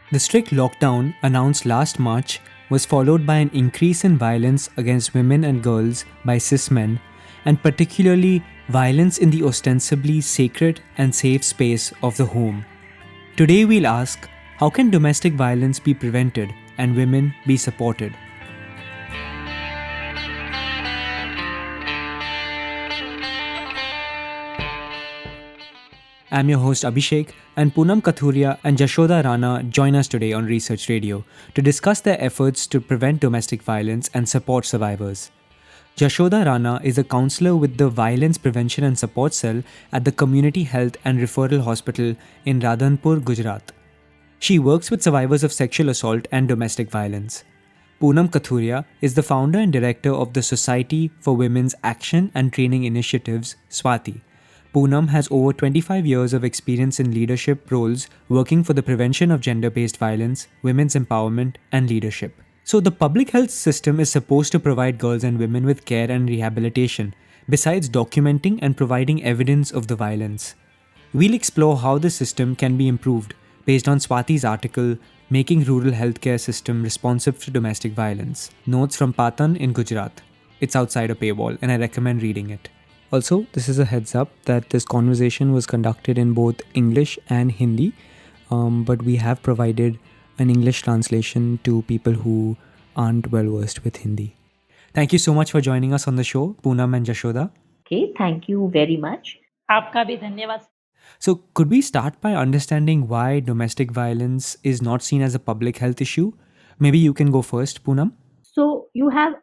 The strict lockdown announced last March was followed by an increase in violence against women and girls by cis men, and particularly violence in the ostensibly sacred and safe space of the home. Today we'll ask, how can domestic violence be prevented and women be supported? I'm your host Abhishek, and Poonam Kathuria and Jashoda Rana join us today on Research Radio to discuss their efforts to prevent domestic violence and support survivors. Jashoda Rana is a counselor with the Violence Prevention and Support Cell at the Community Health and Referral Hospital in Radhanpur, Gujarat. She works with survivors of sexual assault and domestic violence. Poonam Kathuria is the founder and director of the Society for Women's Action and Training Initiatives, SWATI. Poonam has over 25 years of experience in leadership roles working for the prevention of gender-based violence, women's empowerment, and leadership. So the public health system is supposed to provide girls and women with care and rehabilitation, besides documenting and providing evidence of the violence. We'll explore how the system can be improved based on Swati's article, Making Rural Healthcare System Responsive to Domestic Violence. Notes from Patan in Gujarat. It's outside a paywall and I recommend reading it. Also, this is a heads up that this conversation was conducted in both English and Hindi, but we have provided an English translation to people who aren't well versed with Hindi. Thank you so much for joining us on the show, Poonam and Jashoda. Okay, thank you very much. आपका भी धन्यवाद। So, could we start by understanding why domestic violence is not seen as a public health issue? Maybe you can go first, Poonam. So you have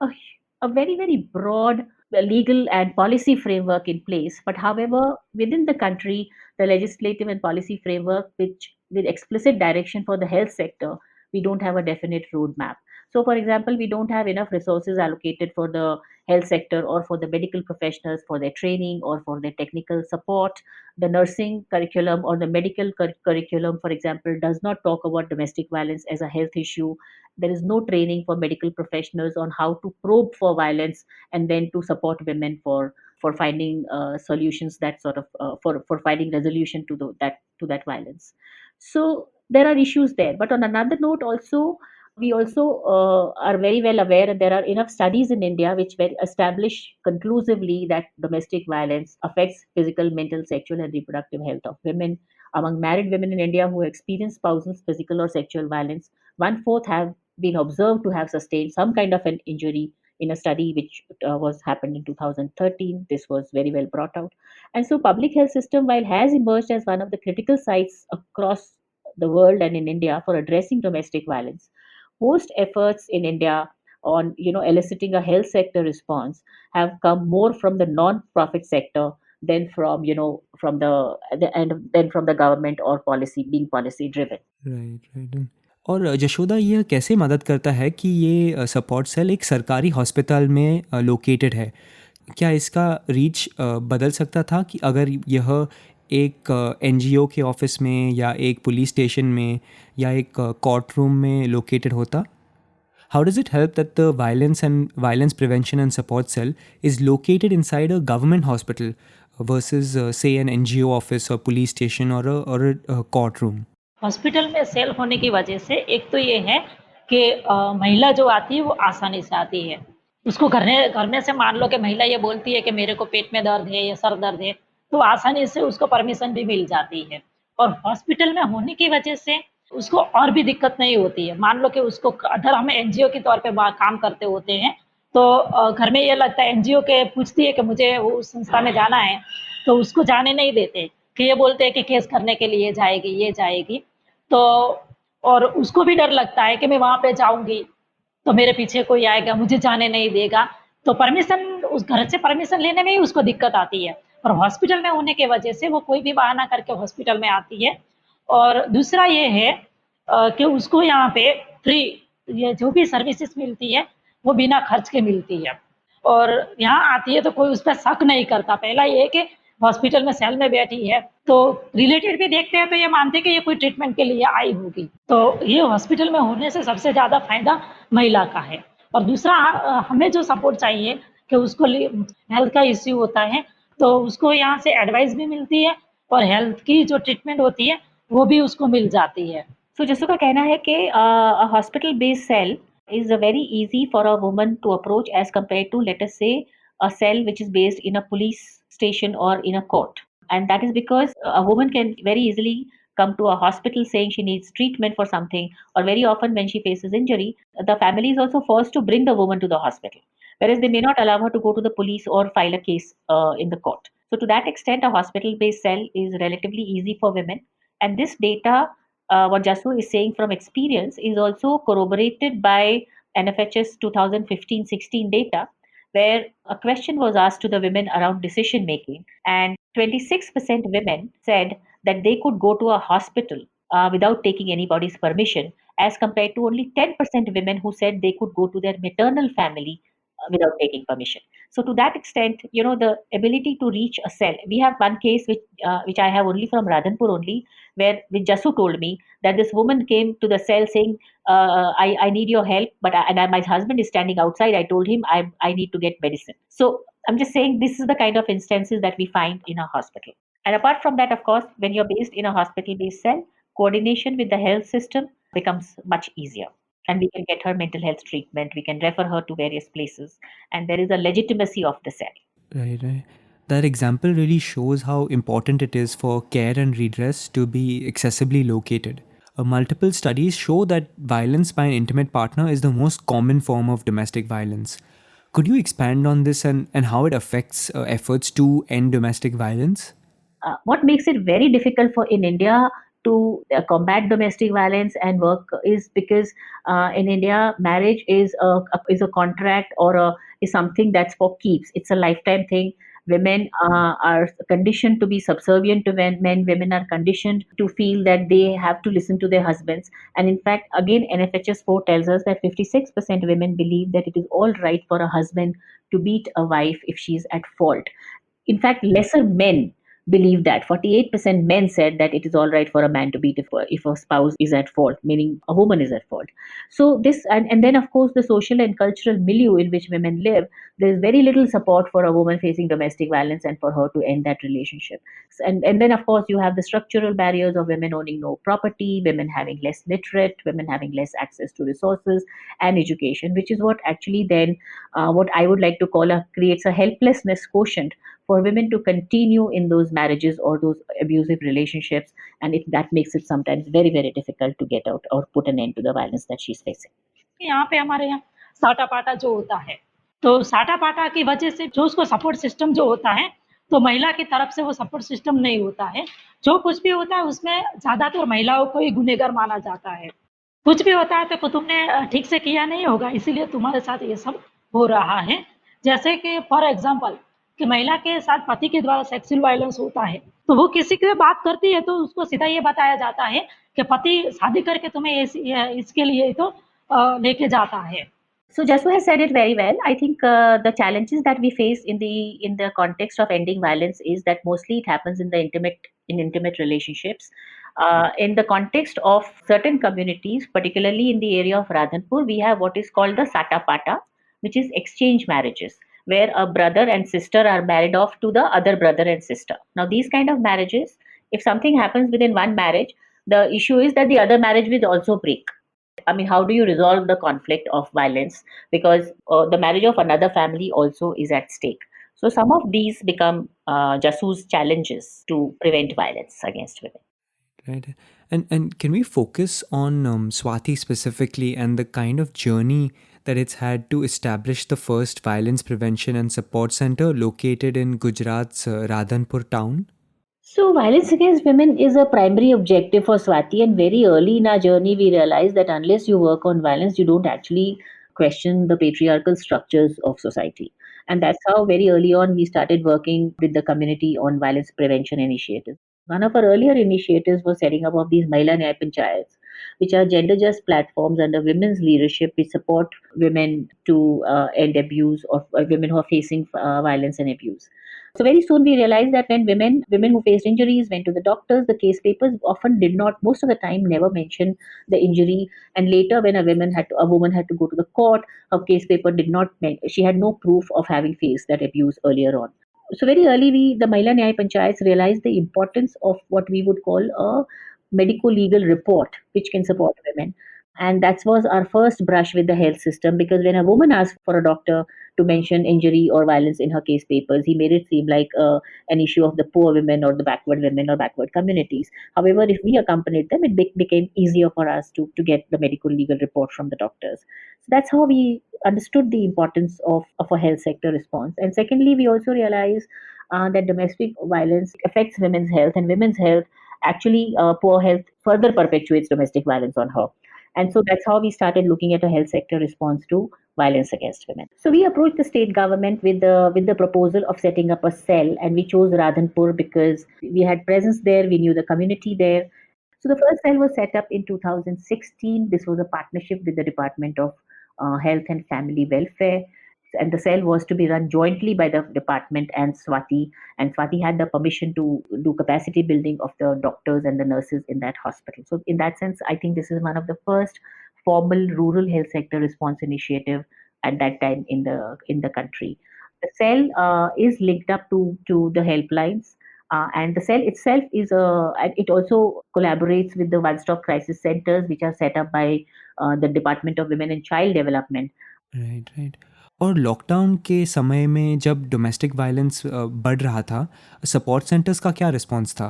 a very, very broad legal and policy framework in place. But however, within the country, the legislative and policy framework, which with explicit direction for the health sector, we don't have a definite roadmap. So, for example, we don't have enough resources allocated for the health sector or for the medical professionals for their training or for their technical support. The nursing curriculum or the medical curriculum, for example, does not talk about domestic violence as a health issue. There is no training for medical professionals on how to probe for violence and then to support women for finding solutions that sort of for finding resolution to that violence. So there are issues there. But on another note, also we also are very well aware, and there are enough studies in India which establish conclusively that domestic violence affects physical, mental, sexual, and reproductive health of women. Among married women in India who experience spousal physical or sexual violence, one fourth have been observed to have sustained some kind of an injury in a study which was happened in 2013. This was very well brought out. And so public health system, while has emerged as one of the critical sites across the world and in India for addressing domestic violence, most efforts in India on eliciting a health sector response have come more from the non-profit sector than from the government or policy driven. Right. और जशोदा, ये कैसे मदद करता है कि ये support cell एक सरकारी हॉस्पिटल में लोकेटेड है? क्या इसका रीच बदल सकता था कि अगर यह एक एनजीओ के ऑफिस में या एक पुलिस स्टेशन में या एक कोर्ट रूम में लोकेटेड होता? How does it help that the violence prevention and support cell is located inside a government hospital versus say an NGO office or police station or a courtroom? Hospital में cell होने की वजह से एक तो ये है कि महिला जो आती है वो आसानी से आती है। उसको घर में से मान लो कि महिला ये बोलती है कि मेरे को पेट में दर्द है या सर दर्द है, तो आसानी से उसको परमिशन भी मिल जाती है। और हॉस्पिटल में होने की वजह से उसको और भी दिक्कत नहीं होती है। मान लो कि उसको अगर हम एनजीओ के तौर पे काम करते होते हैं, तो घर में ये लगता है, एनजीओ के पूछती है कि मुझे वो उस संस्था में जाना है, तो उसको जाने नहीं देते कि ये बोलते हैं कि केस करने के लिए जाएगी, ये जाएगी। तो और उसको भी डर लगता है कि मैं वहाँ पे जाऊँगी, तो मेरे पीछे कोई आएगा, मुझे जाने नहीं देगा। तो परमिशन, उस घर से परमिशन लेने में ही उसको दिक्कत आती है। और हॉस्पिटल में होने की वजह से वो कोई भी बहाना करके हॉस्पिटल में आती है। और दूसरा ये है कि उसको यहाँ पे फ्री ये जो भी सर्विसेज मिलती है, वो बिना खर्च के मिलती है। और यहाँ आती है तो कोई उस पर शक नहीं करता। पहला ये है कि हॉस्पिटल में सेल में बैठी है, तो रिलेटेड भी देखते हैं तो ये मानते हैं कि ये कोई ट्रीटमेंट के लिए आई होगी। तो ये हॉस्पिटल में होने से सबसे ज़्यादा फायदा महिला का है। और दूसरा, हमें जो सपोर्ट चाहिए कि उसको हेल्थ का इश्यू होता है, तो उसको यहाँ से एडवाइस भी मिलती है और हेल्थ की जो ट्रीटमेंट होती है वो भी उसको मिल जाती है। So जसू का कहना है कि a hospital based cell is a very easy for a woman to approach as compared to, let us say, a cell which is based in a police station or in a court. And that is because a woman can very easily come to a hospital saying she needs treatment for something, or very often when she faces injury, the family is also forced to bring the woman to the hospital, whereas they may not allow her to go to the police or file a case in the court. So to that extent, a hospital based cell is relatively easy for women. And this data, what Jasu is saying from experience, is also corroborated by NFHS 2015-16 data, where a question was asked to the women around decision making, and 26% women said that they could go to a hospital without taking anybody's permission, as compared to only 10% women who said they could go to their maternal family without taking permission. So to that extent, the ability to reach a cell. We have one case which I have only from Radhanpur only, where which Jasu told me that this woman came to the cell saying, I need your help, but my husband is standing outside. I told him I need to get medicine. So I'm just saying this is the kind of instances that we find in a hospital. And apart from that, of course, when you're based in a hospital-based cell, coordination with the health system becomes much easier. And we can get her mental health treatment. We can refer her to various places, and there is a legitimacy of the cell. Right, right. That example really shows how important it is for care and redress to be accessibly located. Multiple studies show that violence by an intimate partner is the most common form of domestic violence. Could you expand on this and how it affects efforts to end domestic violence? What makes it very difficult for in India to combat domestic violence and work is because in India, marriage is a contract, or is something that's for keeps. It's a lifetime thing. Women are conditioned to be subservient to men. Women are conditioned to feel that they have to listen to their husbands. And in fact, again, NFHS 4 tells us that 56% women believe that it is all right for a husband to beat a wife if she's at fault. In fact, lesser men believe that. 48% men said that it is all right for a man to beat if a spouse is at fault, meaning a woman is at fault. So this, and then of course the social and cultural milieu in which women live, there is very little support for a woman facing domestic violence and for her to end that relationship. And then of course you have the structural barriers of women owning no property, women having less literate, women having less access to resources and education, which is what actually then what I would like to call creates a helplessness quotient for women to continue in those marriages or those abusive relationships, and that makes it sometimes very very difficult to get out or put an end to the violence that she's facing. यहाँ पे हमारे यहाँ साटा-पाटा जो होता है, तो साटा-पाटा की वजह से जो उसको सपोर्ट सिस्टम जो होता है, तो महिला की तरफ से वो सपोर्ट सिस्टम नहीं होता है। जो कुछ भी होता है उसमें ज़्यादातर महिलाओं को ही गुनहगार माना जाता है। कुछ भी होता है तो तुमने ठीक से किया नहीं होगा, इसीलिए तुम्हारे साथ ये सब हो रहा है। जैसे कि फॉर एग्ज़ाम्पल कि महिला के साथ पति के द्वारा सेक्सुअल वायलेंस होता है, तो वो किसी से बात करती है तो उसको सीधा ये बताया जाता है कि पति शादी करके तुम्हें इसके लिए तो लेके जाता है। So Jasu has said it very well. I think the challenges that we face in the context of ending violence is that mostly it happens in intimate relationships. In the context of certain communities, particularly in the area of Radhanpur, we have what is called the Sata Pata, which is exchange marriages, where a brother and sister are married off to the other brother and sister. Now, these kind of marriages, if something happens within one marriage, the issue is that the other marriage will also break. I mean, how do you resolve the conflict of violence? Because the marriage of another family also is at stake. So some of these become Jasu's challenges to prevent violence against women. Right. And can we focus on Swati specifically and the kind of journey that it's had to establish the first violence prevention and support center located in Gujarat's Radhanpur town? So, violence against women is a primary objective for Swati, and very early in our journey, we realized that unless you work on violence, you don't actually question the patriarchal structures of society. And that's how, very early on, we started working with the community on violence prevention initiatives. One of our earlier initiatives was setting up of these Mahila Nyaya Panchayats, which are gender just platforms under women's leadership which support women to end abuse, or women who are facing violence and abuse. So very soon we realized that when women who faced injuries went to the doctors, the case papers often did not, most of the time, never mention the injury. And later, when a woman had to go to the court, her case paper did not. She had no proof of having faced that abuse earlier on. So very early, the Mahila Nyaya Panchayats realized the importance of what we would call a medico-legal report which can support women. And that was our first brush with the health system, because when a woman asked for a doctor to mention injury or violence in her case papers, he made it seem like an issue of the poor women or the backward women or backward communities. However, if we accompanied them, it became easier for us to get the medical legal report from the doctors. So that's how we understood the importance of a health sector response. And secondly, we also realized that domestic violence affects women's health, and women's health actually, poor health further perpetuates domestic violence on her. And so that's how we started looking at a health sector response to violence against women. So we approached the state government with the proposal of setting up a cell, and we chose Radhanpur because we had presence there, we knew the community there. So the first cell was set up in 2016. This was a partnership with the Department of Health and Family Welfare, and the cell was to be run jointly by the department and Swati. And Swati had the permission to do capacity building of the doctors and the nurses in that hospital. So in that sense, I think this is one of the first formal rural health sector response initiative at that time in the country. The cell is linked up to the helplines. And the cell itself and it also collaborates with the one-stop crisis centers, which are set up by the Department of Women and Child Development. Right right. और lockdown के समय में जब domestic violence बढ़ रहा था, support centres का क्या रिस्पॉन्स था?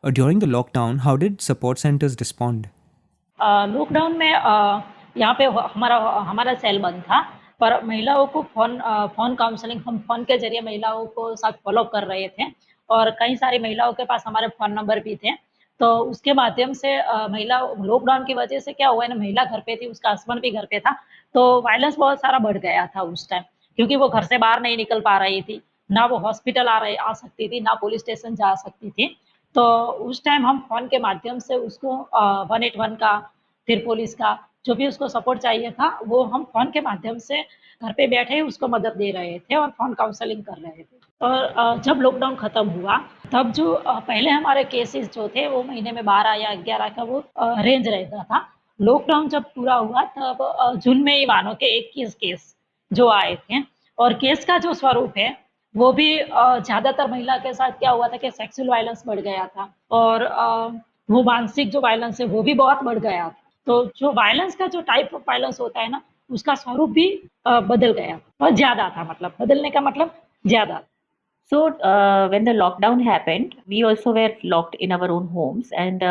During the lockdown how did support centres respond? Lockdown में यहाँ पे हमारा हमारा सेल बंद था, पर महिलाओं को फ़ोन काउंसलिंग हम फ़ोन के ज़रिए महिलाओं को साथ फ़ॉलो कर रहे थे, और कई सारी महिलाओं के पास हमारे फ़ोन नंबर भी थे। तो उसके माध्यम से महिला लॉकडाउन की वजह से क्या हुआ है ना, महिला घर पे थी, उसका हस्बैंड भी घर पे था, तो वायलेंस बहुत सारा बढ़ गया था उस टाइम, क्योंकि वो घर से बाहर नहीं निकल पा रही थी, ना वो हॉस्पिटल आ सकती थी, ना पुलिस स्टेशन जा सकती थी। तो उस टाइम हम फ़ोन के माध्यम से उसको 181 का, फिर पुलिस का, जो भी उसको सपोर्ट चाहिए था, वो हम फ़ोन के माध्यम से घर पे बैठे ही उसको मदद दे रहे थे और फ़ोन काउंसलिंग कर रहे थे। और जब लॉकडाउन खत्म हुआ, तब जो पहले हमारे केसेस जो थे वो महीने में 12 या 11 का वो रेंज रहता था। लॉकडाउन जब पूरा हुआ तब जून में ही मानो कि 21 केस जो आए थे, और केस का जो स्वरूप है वो भी ज़्यादातर महिला के साथ क्या हुआ था कि सेक्सुअल वायलेंस बढ़ गया था, और वो मानसिक जो वायलेंस है वो भी बहुत बढ़ गया था। तो जो वायलेंस का जो टाइप ऑफ वायलेंस होता है ना, उसका स्वरूप भी बदल गया और ज़्यादा था, मतलब बदलने का मतलब ज़्यादा। So when the lockdown happened, we also were locked in our own homes, and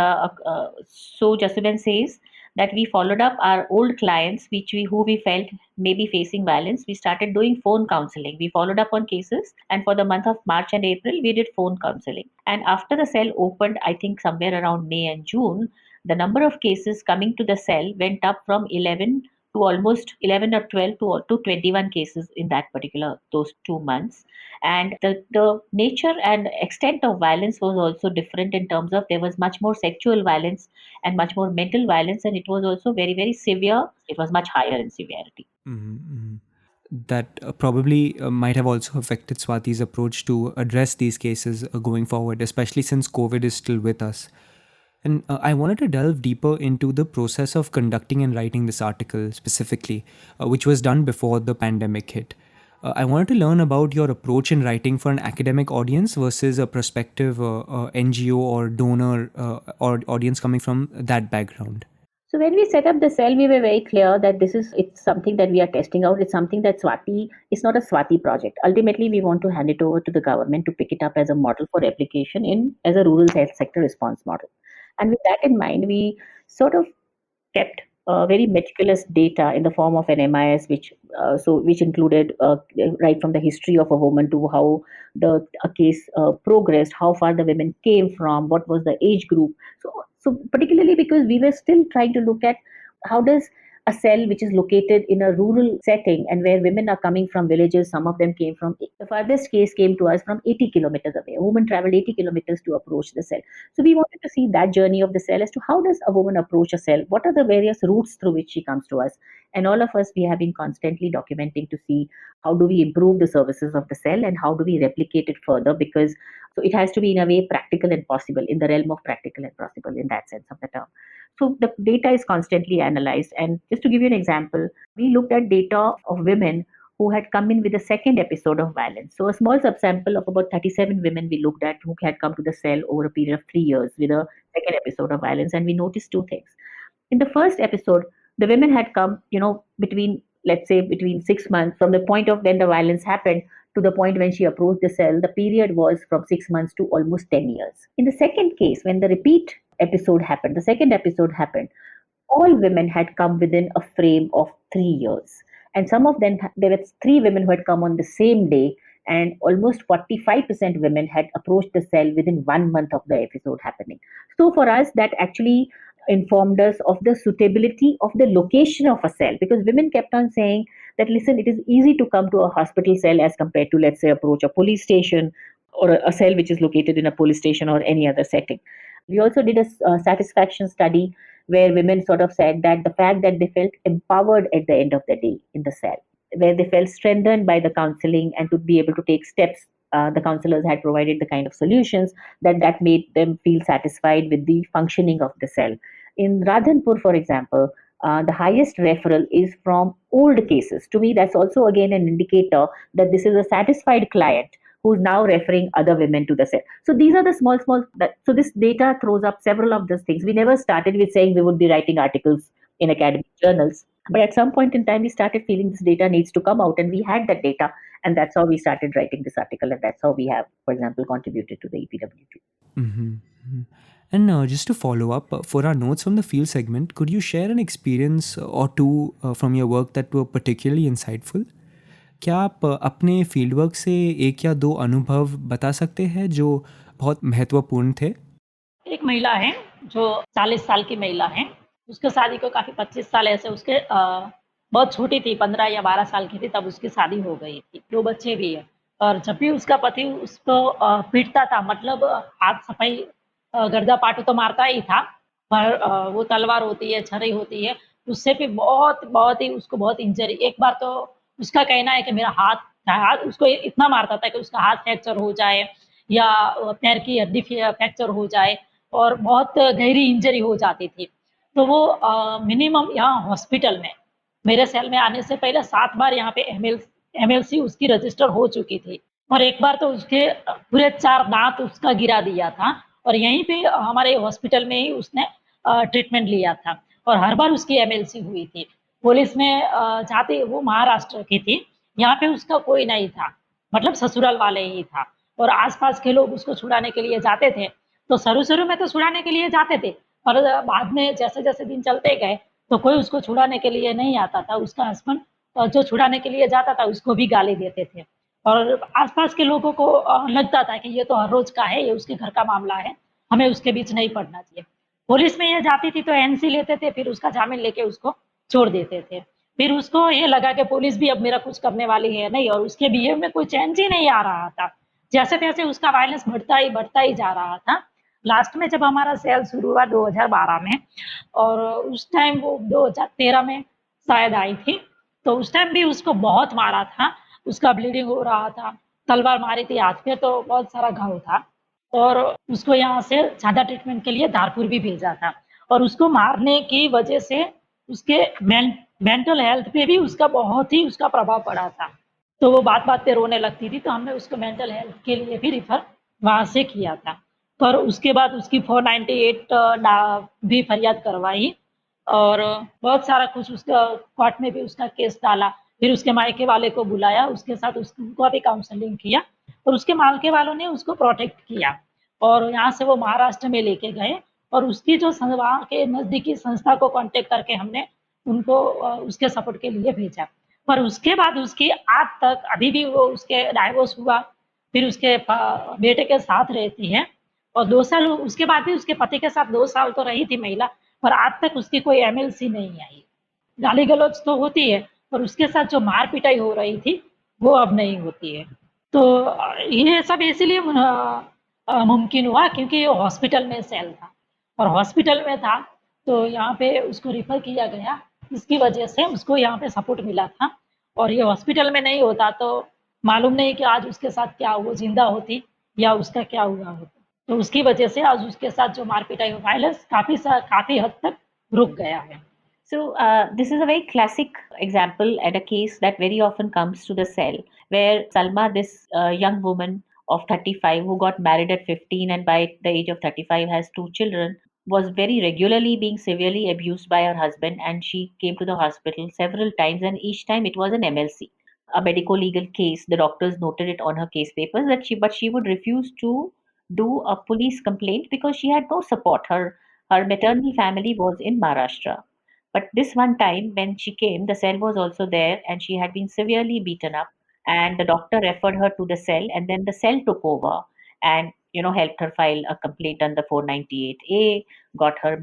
so Jasuben says that we followed up our old clients, who we felt may be facing violence. We started doing phone counseling. We followed up on cases, and for the month of March and April, we did phone counseling. And after the cell opened, I think somewhere around May and June, the number of cases coming to the cell went up from 11 to almost 11 or 12 to 21 cases in that particular those 2 months. And the nature and extent of violence was also different, in terms of there was much more sexual violence and much more mental violence, and it was also very, very severe. It was much higher in severity. That probably might have also affected Swati's approach to address these cases going forward, especially since COVID is still with us. And I wanted to delve deeper into the process of conducting and writing this article specifically, which was done before the pandemic hit. I wanted to learn about your approach in writing for an academic audience versus a prospective NGO or donor or audience coming from that background. So when we set up the cell, we were very clear that it's something that we are testing out. It's something that it's not a Swati project. Ultimately, we want to hand it over to the government to pick it up as a model for replication as a rural health sector response model. And with that in mind, we sort of kept very meticulous data in the form of an MIS, which included right from the history of a woman to how a case progressed, how far the women came from, what was the age group. So particularly because we were still trying to look at how does a cell which is located in a rural setting and where women are coming from villages, some of them came from, the farthest case came to us from 80 kilometers away. A woman traveled 80 kilometers to approach the cell. So we wanted to see that journey of the cell as to how does a woman approach a cell? What are the various routes through which she comes to us? And all of us, we have been constantly documenting to see how do we improve the services of the cell and how do we replicate it further, because so it has to be in a way practical and possible, in the realm of practical and possible in that sense of the term. So the data is constantly analyzed. And just to give you an example, we looked at data of women who had come in with a second episode of violence. So, a small subsample of about 37 women we looked at who had come to the cell over a period of 3 years with a second episode of violence, and we noticed two things. In the first episode, the women had come, between, let's say, between 6 months from the point of when the violence happened to the point when she approached the cell. The period was from 6 months to almost 10 years. In the second case, when the repeat episode happened, the second episode happened, all women had come within a frame of 3 years. And some of them, there were three women who had come on the same day, and almost 45% women had approached the cell within 1 month of the episode happening. So for us, that actually informed us of the suitability of the location of a cell, because women kept on saying that, listen, it is easy to come to a hospital cell as compared to, let's say, approach a police station or a cell which is located in a police station or any other setting. We also did a satisfaction study where women sort of said that the fact that they felt empowered at the end of the day in the cell, where they felt strengthened by the counseling and to be able to take steps, the counselors had provided the kind of solutions that made them feel satisfied with the functioning of the cell. In Radhanpur, for example, the highest referral is from old cases. To me, that's also again an indicator that this is a satisfied client who's now referring other women to the cell. So these are the small. So this data throws up several of these things. We never started with saying we would be writing articles in academic journals, but at some point in time, we started feeling this data needs to come out, and we had that data, and that's how we started writing this article, and that's how we have, for example, contributed to the EPW2. Mm-hmm. Mm-hmm. And just to follow up, for our notes from the field segment, could you share an experience or two from your work that were particularly insightful? क्या आप अपने field work से एक या दो अनुभव बता सकते हैं जो बहुत महत्वपूर्ण थे? एक महिला है जो 40 साल की महिला है, उसके शादी को काफ़ी 25 साल ऐसे उसके बहुत छोटी थी, 15 या 12 साल की थी तब उसकी शादी हो गई थी, 2 बच्चे भी हैं। और जब भी उसका पति उसको पीटता था, मतलब हाथ सफाई गर्दा-पाटू तो मारता ही था, पर वो तलवार होती है, छड़ी होती है, उससे भी बहुत ही उसको बहुत इंजरी। एक बार तो उसका कहना है कि मेरा हाथ उसको इतना मारता था कि उसका हाथ फ्रैक्चर हो जाए या पैर की हड्डी फ्रैक्चर हो जाए और बहुत गहरी इंजरी हो जाती थी। तो वो मिनिमम यहाँ हॉस्पिटल में मेरे सेल में आने से पहले 7 बार यहाँ पे एमएलसी उसकी रजिस्टर हो चुकी थी और एक बार तो उसके पूरे 4 दाँत उसका गिरा दिया था और यहीं पे हमारे हॉस्पिटल में ही उसने ट्रीटमेंट लिया था और हर बार उसकी एमएलसी हुई थी। पुलिस में जाते वो महाराष्ट्र की थी, यहाँ पे उसका कोई नहीं था, मतलब ससुराल वाले ही था और आस-पास के लोग उसको छुड़ाने के लिए जाते थे। तो शुरू-शुरू में तो छुड़ाने के लिए जाते थे, पर बाद में जैसे-जैसे दिन चलते गए, तो कोई उसको छुड़ाने के लिए नहीं आता था। उसका हस्बैंड जो छुड़ाने के लिए जाता था, उसको भी गाली देते थे और आस-पास के लोगों को लगता था कि ये तो हर रोज़ का है, ये उसके घर का मामला है, हमें उसके बीच नहीं पड़ना चाहिए। पुलिस में ये जाती थी तो एनसी लेते थे, फिर उसका जामीन लेके उसको छोड़ देते थे। फिर उसको ये लगा कि पुलिस भी अब मेरा कुछ करने वाली है नहीं और उसके बिहेव में कोई चेंज ही नहीं आ रहा था। जैसे-तैसे उसका वायलेंस बढ़ता ही जा रहा था। लास्ट में जब हमारा सेल शुरू हुआ 2012 में और उस टाइम वो 2013 में शायद आई थी, तो उस टाइम भी उसको बहुत मारा था। उसका ब्लीडिंग हो रहा था, तलवार मारी थी हाथ पे तो बहुत सारा घाव था और उसको यहाँ से ज़्यादा ट्रीटमेंट के लिए धारपुर भी भेजा था और उसको मारने की वजह से उसके मेंटल हेल्थ पे भी उसका बहुत ही उसका प्रभाव पड़ा था। तो वो बात-बात पे रोने लगती थी, तो हमने उसको मेंटल हेल्थ के लिए भी रिफ़र वहाँ से किया था। पर उसके बाद उसकी 498 भी फरियाद करवाई और बहुत सारा कुछ उसका कोर्ट में भी उसका केस डाला। फिर उसके मायके वाले को बुलाया, उसके साथ उनका भी काउंसलिंग किया और उसके मायके वालों ने उसको प्रोटेक्ट किया और यहाँ से वो महाराष्ट्र में लेके गए और उसकी जो वहाँ के नज़दीकी संस्था को कॉन्टैक्ट करके हमने उनको उसके सपोर्ट के लिए भेजा। पर उसके बाद उसकी आज तक अभी भी वो उसके डाइवोर्स हुआ, फिर उसके बेटे के साथ रहती है और 2 साल उसके बाद भी उसके पति के साथ 2 साल तो रही थी महिला, पर आज तक उसकी कोई एमएलसी नहीं आई। गाली-गलौज तो होती है, पर उसके साथ जो मार-पिटाई हो रही थी, वो अब नहीं होती है। तो ये सब इसीलिए मुमकिन हुआ क्योंकि ये हॉस्पिटल में सेल था और हॉस्पिटल में था, तो यहाँ पे उसको रेफ़र किया गया। इसकी वजह से उसको यहाँ पे सपोर्ट मिला था और ये हॉस्पिटल में नहीं होता तो मालूम नहीं कि आज उसके साथ क्या वो ज़िंदा होती या उसका क्या हुआ होता। तो उसकी वजह से आज उसके साथ जो मार-पिटाई वायलेंस काफ़ी हद तक रुक गया है। So, this is a very classic example and a case that very often comes to the cell, where Salma, this young woman of 35 who got married at 15 and by the age of 35 has two children, was very regularly being severely abused by her husband, and she came to the hospital several times, and each time it was an MLC, a medico legal case. The doctors noted it on her case papers that she would refuse to do a police complaint because she had no support. Her maternal family was in Maharashtra, but this one time when she came, the cell was also there and she had been severely beaten up. And the doctor referred her to the cell, and then the cell took over and helped her file a complaint under 498A, got her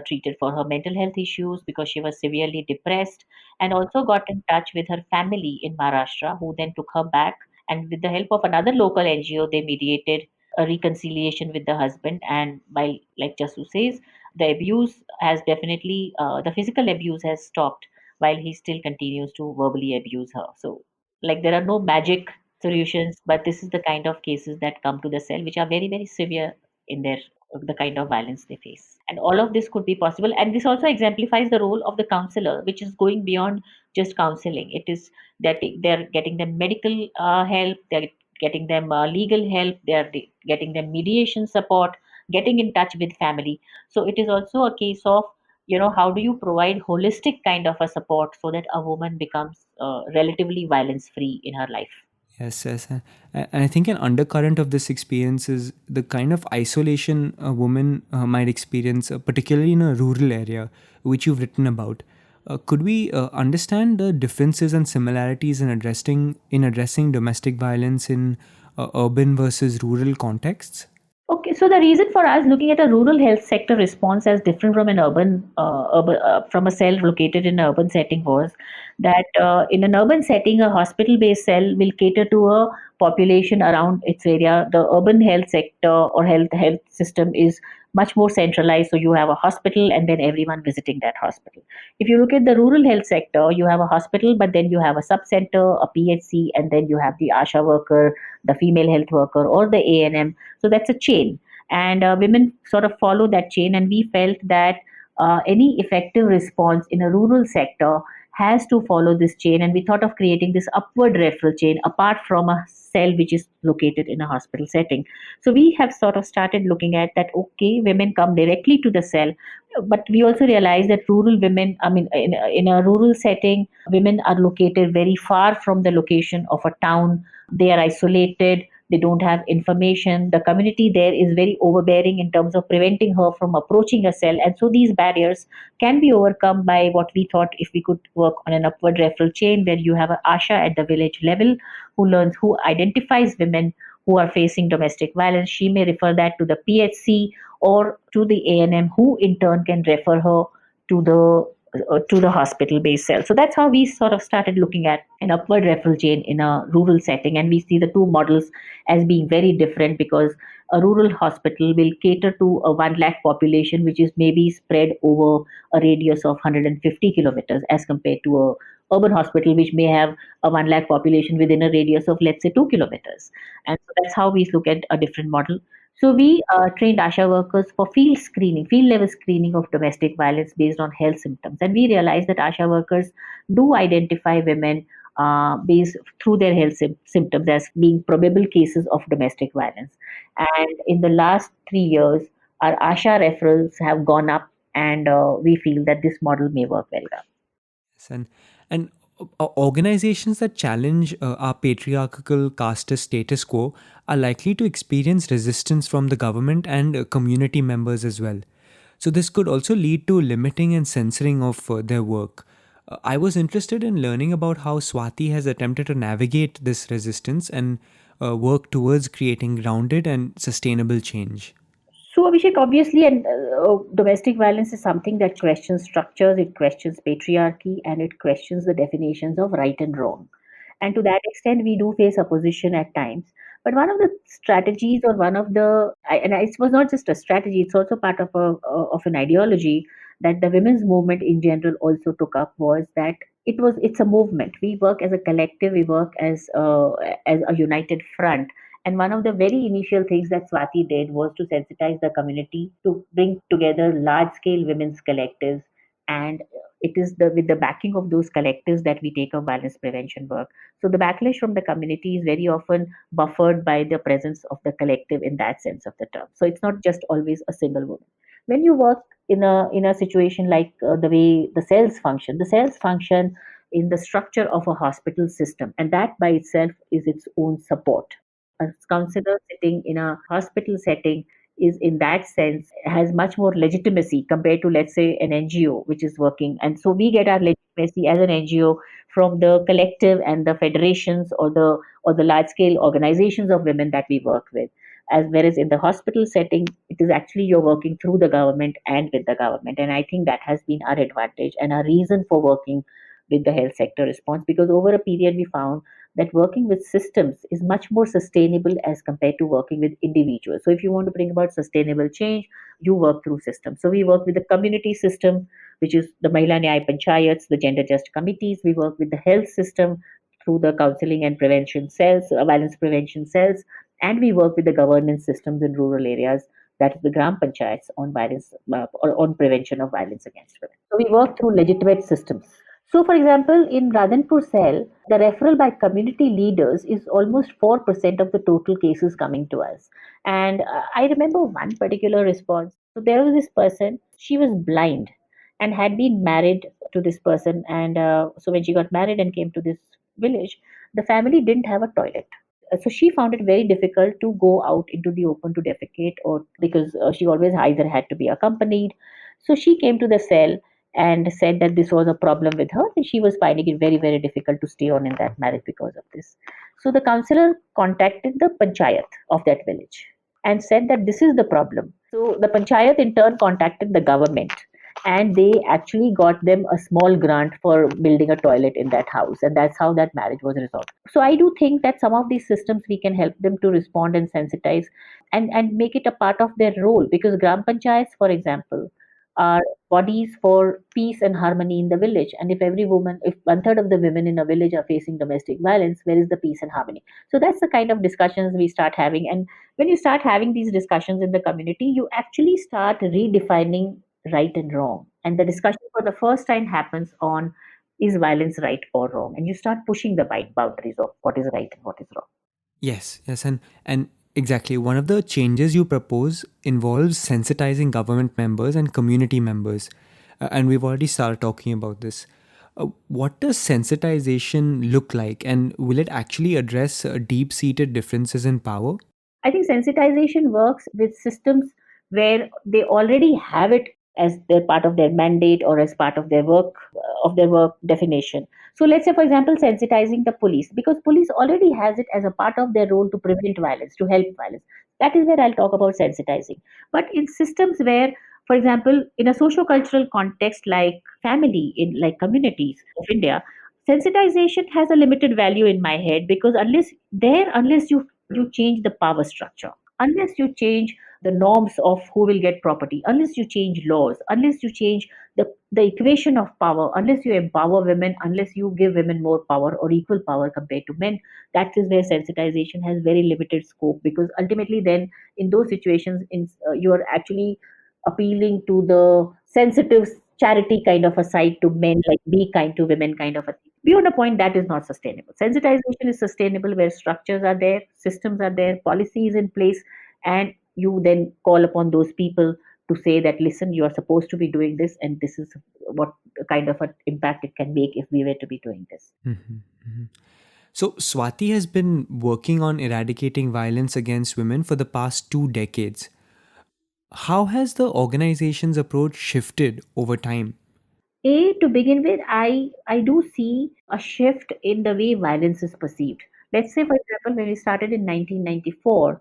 treated for her mental health issues because she was severely depressed, and also got in touch with her family in Maharashtra, who then took her back. And with the help of another local NGO, they mediated a reconciliation with the husband. And while, like Jasu says, the abuse has definitely, the physical abuse has stopped, while he still continues to verbally abuse her. So, like, there are no magic solutions, but this is the kind of cases that come to the cell, which are very, very severe in their the kind of violence they face. And all of this could be possible. And this also exemplifies the role of the counselor, which is going beyond just counseling. It is that they're getting them medical help, they're getting them legal help, they're getting them mediation support, getting in touch with family. So it is also a case of, how do you provide holistic kind of a support so that a woman becomes relatively violence free in her life. Yes, yes. And I think an undercurrent of this experience is the kind of isolation a woman might experience, particularly in a rural area, which you've written about. Could we understand the differences and similarities in addressing domestic violence in urban versus rural contexts? Okay, so the reason for us looking at a rural health sector response as different from an from a cell located in an urban setting was that in an urban setting, a hospital-based cell will cater to a population around its area. The urban health sector or health system is much more centralized. So you have a hospital and then everyone visiting that hospital. If you look at the rural health sector, you have a hospital, but then you have a sub-center, a PHC, and then you have the ASHA worker, the female health worker, or the ANM. So that's a chain, and women sort of follow that chain. And we felt that any effective response in a rural sector has to follow this chain, and we thought of creating this upward referral chain apart from a cell which is located in a hospital setting. So we have sort of started looking at that. Okay, women come directly to the cell, but we also realize that rural women, I mean, in a rural setting, women are located very far from the location of a town. They are isolated, they don't have information, the community there is very overbearing in terms of preventing her from approaching a cell. And so these barriers can be overcome by what we thought, if we could work on an upward referral chain where you have an ASHA at the village level who identifies women who are facing domestic violence. She may refer that to the PHC or to the ANM, who in turn can refer her to the hospital based cell. So that's how we sort of started looking at an upward referral chain in a rural setting. And we see the two models as being very different, because a rural hospital will cater to a 1 lakh population, which is maybe spread over a radius of 150 kilometers, as compared to a urban hospital which may have a 1 lakh population within a radius of, let's say, 2 kilometers. And so that's how we look at a different model. So we trained ASHA workers for field level screening of domestic violence based on health symptoms. And we realized that ASHA workers do identify women based through their health symptoms as being probable cases of domestic violence. And in the last 3 years, our ASHA referrals have gone up, and we feel that this model may work very well. Yes, and organizations that challenge our patriarchal caste status quo are likely to experience resistance from the government and community members as well. So this could also lead to limiting and censoring of their work. I was interested in learning about how Swati has attempted to navigate this resistance and work towards creating grounded and sustainable change. So, Abhishek, obviously, and domestic violence is something that questions structures, it questions patriarchy, and it questions the definitions of right and wrong. And to that extent, we do face opposition at times. But one of the strategies, or one of the, it was not just a strategy; it's also part of of an ideology that the women's movement in general also took up, was that it's a movement. We work as a collective. We work as a united front, And one of the very initial things that Swati did was to sensitize the community to bring together large scale women's collectives. And it is with the backing of those collectives that we take up violence prevention work. So the backlash from the community is very often buffered by the presence of the collective in that sense of the term. So it's not just always a single woman. When you work in a situation like the way the cells function in the structure of a hospital system, and that by itself is its own support. A counselor sitting in a hospital setting is in that sense has much more legitimacy compared to, let's say, an NGO which is working. And so we get our legitimacy as an NGO from the collective and the federations or the large scale organizations of women that we work with. As whereas in the hospital setting, it is actually you're working through the government and with the government. And I think that has been our advantage and our reason for working with the health sector response, because over a period we found that working with systems is much more sustainable as compared to working with individuals. So if you want to bring about sustainable change, you work through systems. So we work with the community system, which is the Mahila Nyay Panchayats, the gender just committees. We work with the health system through the counseling and prevention cells, violence prevention cells, and we work with the governance systems in rural areas, that is the gram panchayats, on violence or on prevention of violence against women. So we work through legitimate systems. So, for example, in Radanpur cell, the referral by community leaders is almost 4% of the total cases coming to us. And I remember one particular response. So, there was this person, she was blind and had been married to this person. And so, when she got married and came to this village, the family didn't have a toilet. So she found it very difficult to go out into the open to defecate, or because she always either had to be accompanied. So she came to the cell and said that this was a problem with her, and she was finding it very, very difficult to stay on in that marriage because of this. So the counselor contacted the panchayat of that village and said that this is the problem. So the panchayat in turn contacted the government, and they actually got them a small grant for building a toilet in that house, and that's how that marriage was resolved. So I do think that some of these systems we can help them to respond and sensitize and make it a part of their role, because gram panchayats, for example, are bodies for peace and harmony in the village. And if one third of the women in a village are facing domestic violence, where is the peace and harmony? So that's the kind of discussions we start having. And when you start having these discussions in the community, you actually start redefining right and wrong. And the discussion for the first time happens on, is violence right or wrong? And you start pushing the boundaries of what is right and what is wrong. Yes, and exactly. One of the changes you propose involves sensitizing government members and community members, and we've already started talking about this. What does sensitization look like, and will it actually address deep-seated differences in power? I think sensitization works with systems where they already have it as their part of their mandate or as part of their work definition. So let's say, for example, sensitizing the police, because police already has it as a part of their role to prevent violence, to help violence. That is where I'll talk about sensitizing. But in systems where, for example, in a socio-cultural context like family, in like communities of India, sensitization has a limited value in my head, because unless you change the power structure, unless you change the norms of who will get property, unless you change laws, unless you change the equation of power, unless you empower women, unless you give women more power or equal power compared to men, that is where sensitization has very limited scope. Because ultimately then in those situations, you are actually appealing to the sensitive charity kind of a side to men, like be kind to women kind of a thing. Beyond a point, that is not sustainable. Sensitization is sustainable where structures are there, systems are there, policy is in place, and you then call upon those people to say that, listen, you are supposed to be doing this, and this is what kind of an impact it can make if we were to be doing this. Mhm, mhm. So, Swati has been working on eradicating violence against women for the past 2 decades. How has the organization's approach shifted over time? To begin with, I do see a shift in the way violence is perceived. Let's say, for example, when we started in 1994,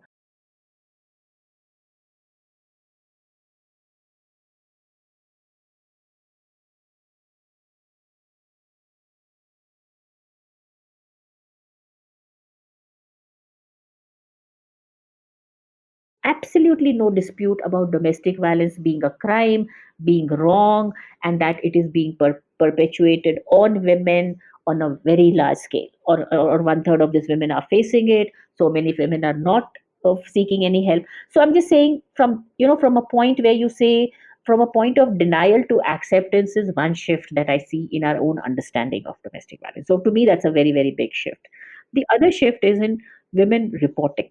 absolutely no dispute about domestic violence being a crime, being wrong, and that it is being perpetuated on women on a very large scale. or one third of these women are facing it. So many women are not seeking any help. So I'm just saying, from a point where you say, from a point of denial to acceptance is one shift that I see in our own understanding of domestic violence. So to me, that's a very, very big shift. The other shift is in women reporting.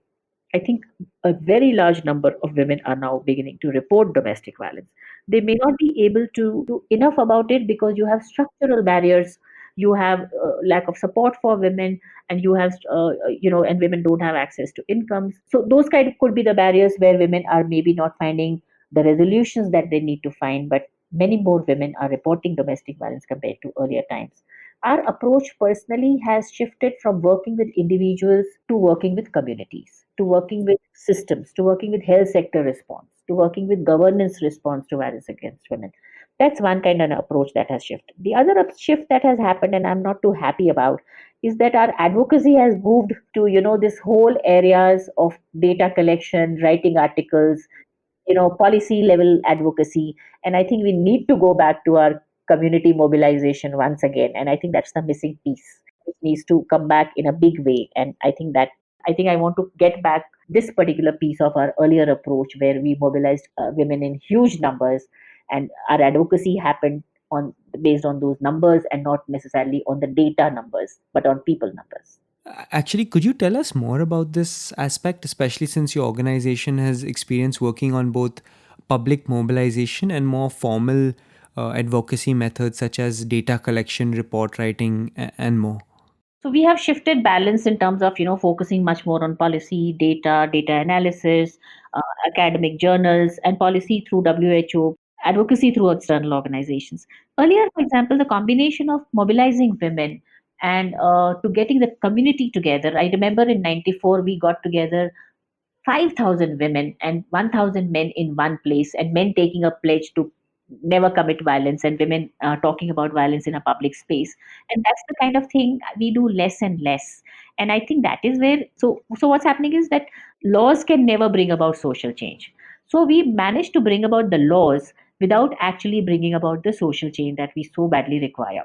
I think a very large number of women are now beginning to report domestic violence. They may not be able to do enough about it because you have structural barriers, you have lack of support for women, and you have, and women don't have access to incomes. So those kind of could be the barriers where women are maybe not finding the resolutions that they need to find, but many more women are reporting domestic violence compared to earlier times. Our approach personally has shifted from working with individuals to working with communities, to working with systems, to working with health sector response, to working with governance response to violence against women. That's one kind of an approach that has shifted. The other shift that has happened, and I'm not too happy about, is that our advocacy has moved to, this whole areas of data collection, writing articles, policy level advocacy. And I think we need to go back to our community mobilization once again. And I think that's the missing piece. It needs to come back in a big way. And I think I want to get back this particular piece of our earlier approach where we mobilized women in huge numbers, and our advocacy happened on based on those numbers and not necessarily on the data numbers, but on people numbers. Actually, could you tell us more about this aspect, especially since your organization has experience working on both public mobilization and more formal advocacy methods such as data collection, report writing, and more? So we have shifted balance in terms of focusing much more on policy, data analysis, academic journals, and policy through WHO, advocacy through external organizations. Earlier, for example, the combination of mobilizing women and to getting the community together. I remember in '94 we got together 5,000 women and 1,000 men in one place, and men taking a pledge to never commit violence, and women talking about violence in a public space. And that's the kind of thing we do less and less. And I think that is where, so what's happening is that laws can never bring about social change. So we managed to bring about the laws without actually bringing about the social change that we so badly require.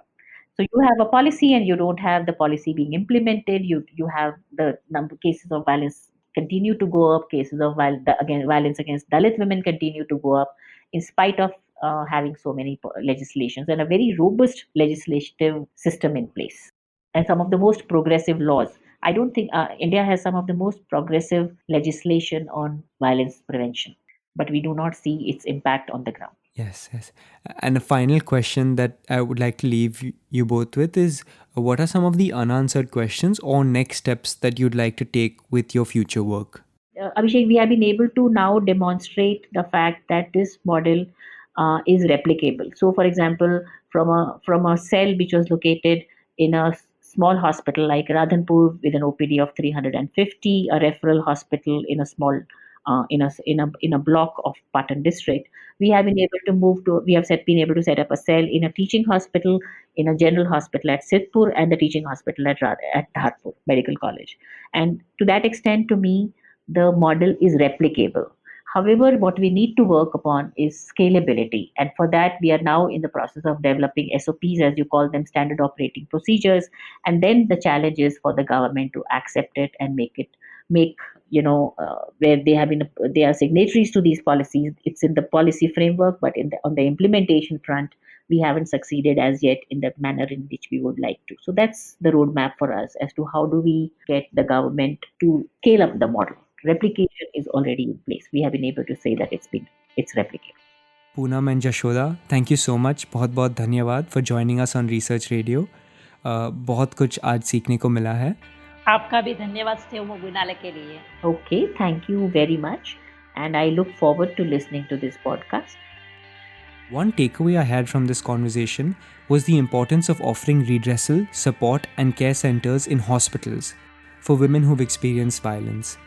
So you have a policy and you don't have the policy being implemented. You have the number cases of violence continue to go up. Cases of violence against Dalit women continue to go up, in spite of having so many legislations and a very robust legislative system in place, and some of the most progressive laws. I don't think India has some of the most progressive legislation on violence prevention, but we do not see its impact on the ground. Yes, yes. And a final question that I would like to leave you both with is, what are some of the unanswered questions or next steps that you'd like to take with your future work? Abhishek, we have been able to now demonstrate the fact that this model is replicable. So, for example, from a cell which was located in a small hospital like Radhanpur with an OPD of 350, a referral hospital in a small in a block of Patan district, we have been able to move to we have been able to set up a cell in a teaching hospital, in a general hospital at Sidhpur, and the teaching hospital at Dharpur Medical College. And to that extent, to me, the model is replicable. However, what we need to work upon is scalability. And for that, we are now in the process of developing SOPs, as you call them, standard operating procedures. And then the challenge is for the government to accept it and make, where they are signatories to these policies. It's in the policy framework, but on the implementation front, we haven't succeeded as yet in the manner in which we would like to. So that's the roadmap for us as to how do we get the government to scale up the model. Replication is already in place. We have been able to say that it's replicable. Poonam and Jashoda, thank you so much. बहुत बहुत धन्यवाद for joining us on Research Radio. बहुत कुछ आज सीखने को मिला है. आपका भी धन्यवाद सेव बुनाले के लिए. Okay, thank you very much. And I look forward to listening to this podcast. One takeaway I had from this conversation was the importance of offering redressal, support, and care centers in hospitals for women who've experienced violence.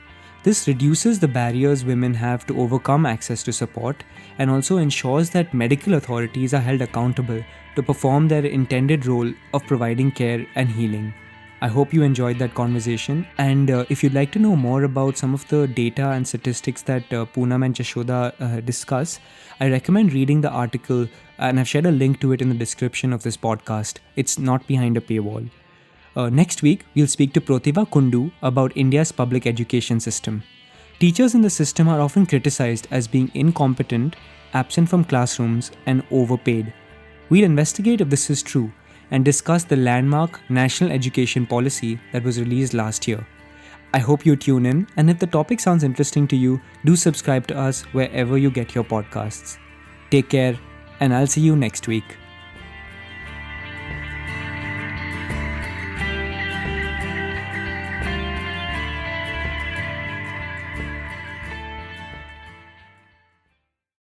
This reduces the barriers women have to overcome access to support and also ensures that medical authorities are held accountable to perform their intended role of providing care and healing. I hope you enjoyed that conversation, and if you'd like to know more about some of the data and statistics that Poonam and Jashoda discuss, I recommend reading the article, and I've shared a link to it in the description of this podcast. It's not behind a paywall. Next week, we'll speak to Protiva Kundu about India's public education system. Teachers in the system are often criticized as being incompetent, absent from classrooms, and overpaid. We'll investigate if this is true and discuss the landmark National Education Policy that was released last year. I hope you tune in, and if the topic sounds interesting to you, do subscribe to us wherever you get your podcasts. Take care, and I'll see you next week.